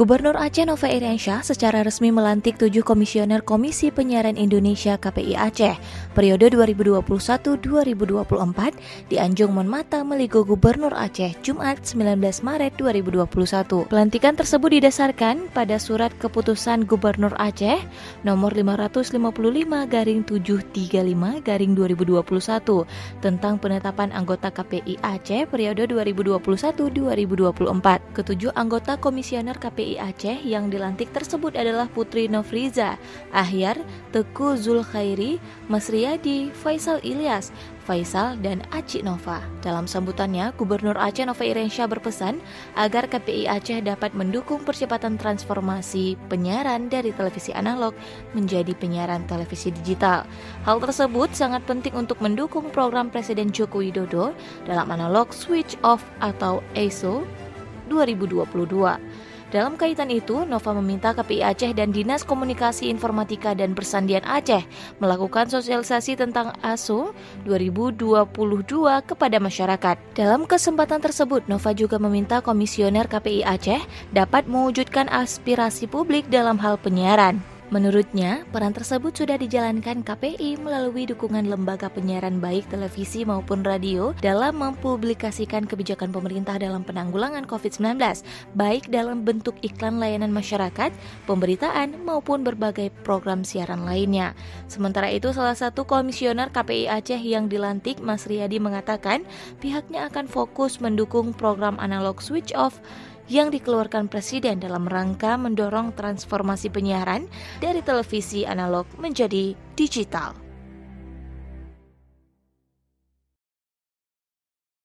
Gubernur Aceh Nova Iriansyah secara resmi melantik 7 komisioner Komisi Penyiaran Indonesia KPI Aceh periode 2021-2024 di Anjung Monmata, Meligo Gubernur Aceh, Jumat 19 Maret 2021. Pelantikan tersebut didasarkan pada surat keputusan Gubernur Aceh nomor 555/735/2021 tentang penetapan anggota KPI Aceh periode 2021-2024. Ketujuh anggota komisioner KPI Aceh yang dilantik tersebut adalah Putri Nofriza, Ahyar, Teguh Zulkhairi, Mas Riyadi, Faisal Ilyas, Faisal, dan Acik Nova. Dalam sambutannya, Gubernur Aceh Nova Iriansyah berpesan agar KPI Aceh dapat mendukung percepatan transformasi penyiaran dari televisi analog menjadi penyiaran televisi digital. Hal tersebut sangat penting untuk mendukung program Presiden Joko Widodo dalam analog switch off atau ASO 2022. Dalam kaitan itu, Nova meminta KPI Aceh dan Dinas Komunikasi Informatika dan Persandian Aceh melakukan sosialisasi tentang ASO 2022 kepada masyarakat. Dalam kesempatan tersebut, Nova juga meminta komisioner KPI Aceh dapat mewujudkan aspirasi publik dalam hal penyiaran. Menurutnya, peran tersebut sudah dijalankan KPI melalui dukungan lembaga penyiaran baik televisi maupun radio dalam mempublikasikan kebijakan pemerintah dalam penanggulangan COVID-19, baik dalam bentuk iklan layanan masyarakat, pemberitaan, maupun berbagai program siaran lainnya. Sementara itu, salah satu komisioner KPI Aceh yang dilantik, Mas Riyadi, mengatakan pihaknya akan fokus mendukung program analog switch off yang dikeluarkan Presiden dalam rangka mendorong transformasi penyiaran dari televisi analog menjadi digital.